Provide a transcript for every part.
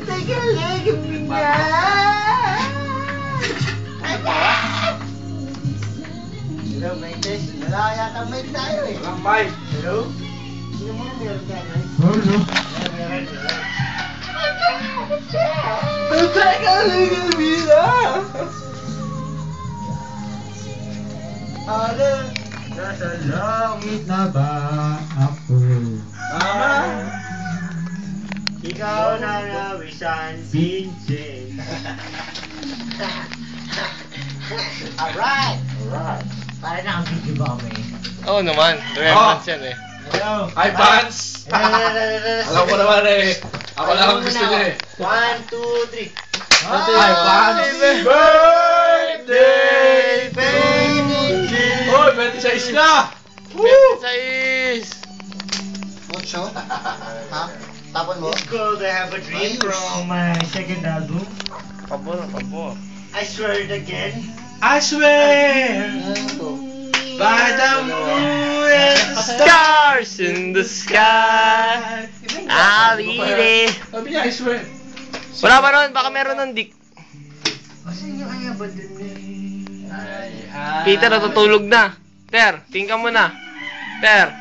Take a look at me now. Hello, Maites. Wala yata mic tayo eh. Walang mic. Hello? Sino mo meron ka, no? Hello. Meron. Take a look at me now. Nasa langit na ba ako? Ikaw na nawisan, Vincent. Alright! Para na ang video ba kami? Oo naman, reference yan eh. Hello! Hi, fans! Alam ko naman eh. Ako lang ang gusto niya eh. 1, 2, 3. Hi, fans! Birthday! Vincent! Oh, 26 na! Sais! Ocho? Ha? Tapon mo? It's called I Have a Dream from my second album. Pabor, pabor. I swear it again. I swear by the moon and the Stars in the sky, I'll eat it. Sabi niya, I swear. Wala ba nun? Baka meron nun, Dick. Kasi yung I Have a Dream. Peter, natutulog na. Per, tingin ka muna. Per,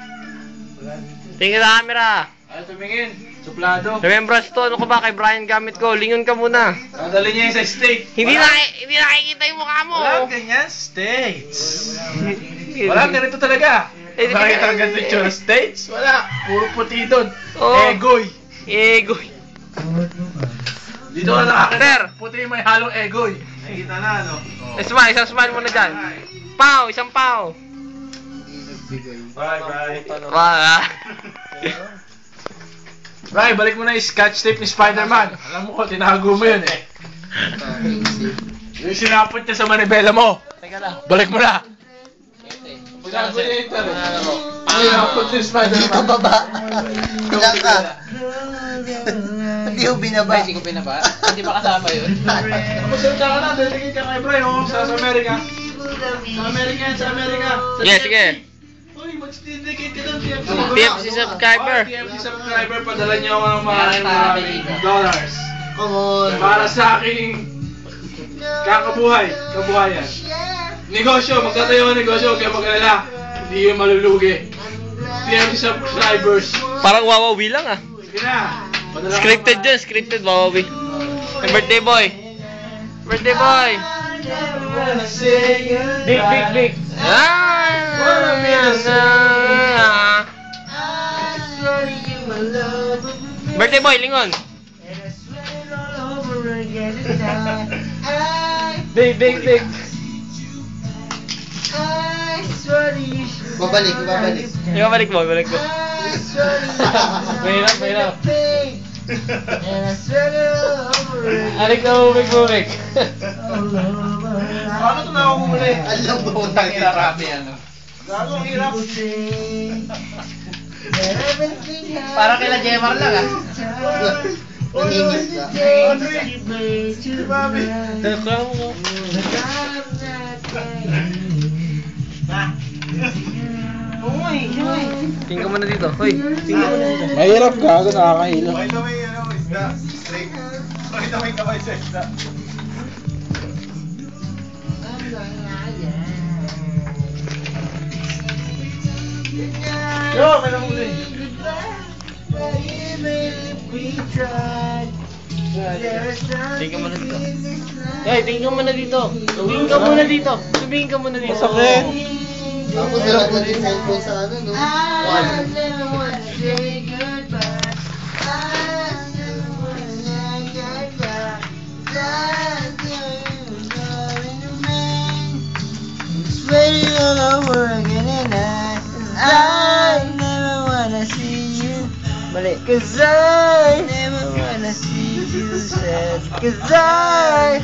tingin sa camera. Ay, tumingin. Suplado. Remembrance to, ano ko ba kay Brian gamit ko? Lingon ka muna. Nadali niya yung sa States. Hindi nakikita yung mukha mo. Walang ganyan, States. Walang ganito talaga. Nakita ang ganito yung States? Wala. Puro puti doon. Oh. Egoy. Egoy. Dito ka nakakita. Sir. Puti may halong egoy. Nakita na, no? Smile, isang smile muna dyan. Pow, isang pow. Bye, bye. Wala. Ray, balik mo na yung scotch tape ni Spider-Man. Alam mo ko, tinago mo yun eh. Yung sinapot niya sa manibela mo. Teka lang. Balik mo na. Tinago niya yung taro. Sinapot ni Spider-Man. Dito baba. Ilang ka? Hindi ko binaba. Hindi ko binaba? Hindi ba kasama yun? Magsalita ka na, delegate ka kay Bray, oh, sa Amerika. Sa Amerika yan, sa Amerika. Sige, sige. Uy, mag-dedicate ka ng TFC. TFC subscriber. TFC subscriber, padala niyo ako ng maraming dollars. Come on. Para sa aking kabuhayan. Negosyo, magtatayo ng negosyo, kaya mag-alala. Hindi yung malulugi. TFC subscribers. Parang wawawi lang ah. Sige na. Padala ko Scripted na. yun, scripted wawawi. Hey, birthday boy. Birthday boy. Big, big, big. Birthday boy, lingon. Big, big, big. Babalik. Ibabalik mo, ibabalik mo. Mahirap. Alik na bumig. Paano ito na ako muli? Alam mo, Marami ano. Gago, ang hirap. Para kila Jemar lang ah. Nanginis ka. Mami. Tingin ka muna dito. Hoy, tingin ka muna dito. Mahirap gago, nakakahilo. Pakita mo yung isda. Straight. Pakita mo yung kamay sa isda. Yo, may nahuli. Tingin ka muna dito. Hoy, tingin ka muna dito. Tumingin ka muna dito. Tumingin ka muna dito. Masakit. Tapos nilaglag yung cellphone sa ano, no? Waiting all over again and I never wanna see you. Balik. Cause I never wanna see you sad. Cause I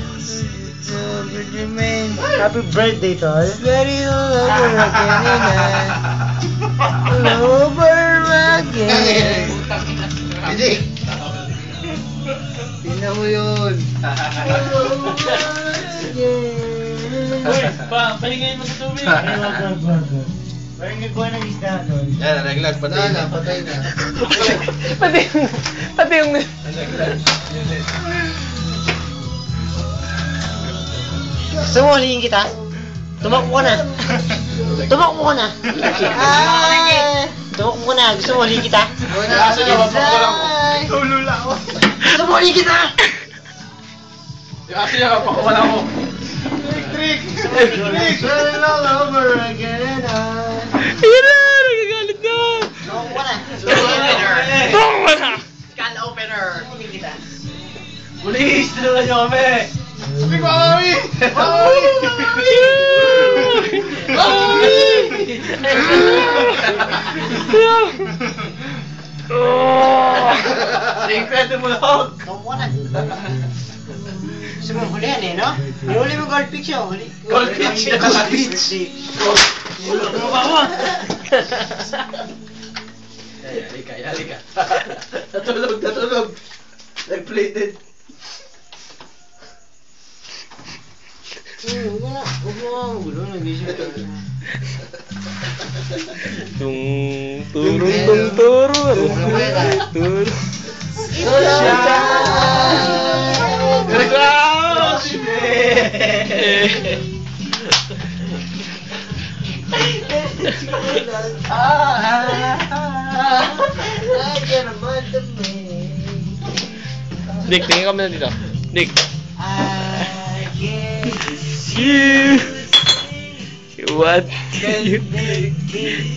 would remain. Happy birthday, tol. Waiting all over again and all over again. Hindi. Tingnan mo yun. Pahingayin mo sa tubig. Parang nagkuha ng isda doon. Yan, reglag, patay na. Patay na. Pati yung... Gusto mo, huliin kita? Tumakbo ka na. Tumakbo ka na. Tumakbo ka na. Gusto mo, huliin kita? Kaso na, mapakulang ko. Tulula ako. Gusto mo, huliin kita? Kasi niya, pakuwala ko. Trick! Trick! Turn all over again. Ayan na! Nagagalit na! Tumakbo ka na. Tumakbo na! Can opener. Huliin kita. Pulis! Tulungan niyo kami! Trick, mamawi! Mamawi! Incredible Hulk! Tumakbo ka na. Gusto mo, hulihan eh, no? Ihuli mo goldfish yun. Goldfish. Halika. Natulog. Nag-plated. Huwag mo nga magulo. Nagising ka na. Turun. Dick, tingin kami na dito. Dick. I guess You. What you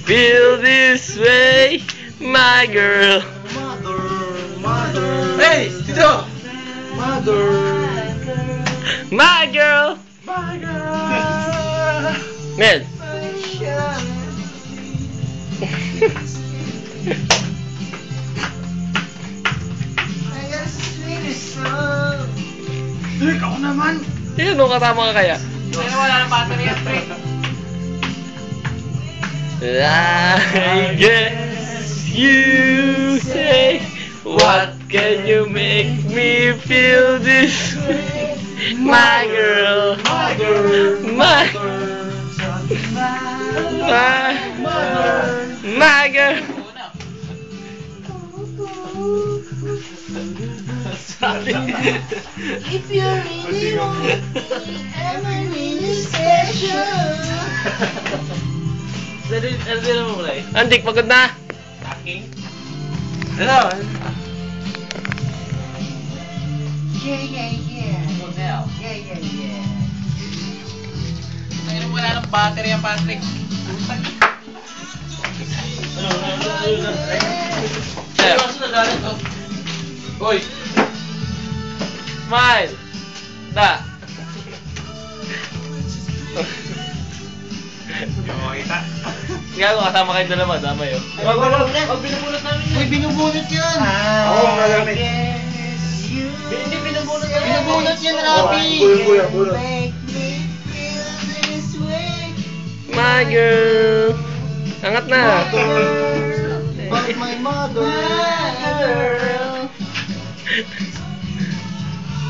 feel this way, my girl? mother, Hey! Dito! mother. My girl. Mel. I got a sweetest song. Trick, ako naman! Yun, nung katama ka kaya? Pero wala ng battery yan, pre. I guess you say, what can you make me feel this way? My girl, my girl, my girl. If you really want me, I'm really special. Ano mo kulay? Andik, pagod na. Ano? Yeah. Hotel. Yeah. Ngayon wala ng battery yan, Patrick. Seryoso na galit to. Hoy! Smile. Da. Gago, kasama kayo dalawa, dama yun. Wag binubunot namin yun. Uy, binubunot yun. Oo, malamig. Hindi binubunot yun. Binubunot yun, Rafi. Bulot. Make me feel this way. My girl. Angat na. But my mother.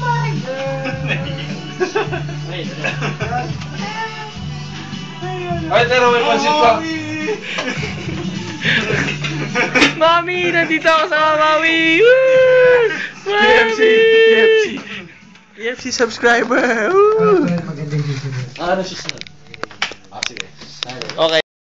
My girl. Ay, pero may pansit pa. Mami, nandito ako sa Mami. Woo! Mami! KFC subscriber. Woo! Maganda yung Ano siya?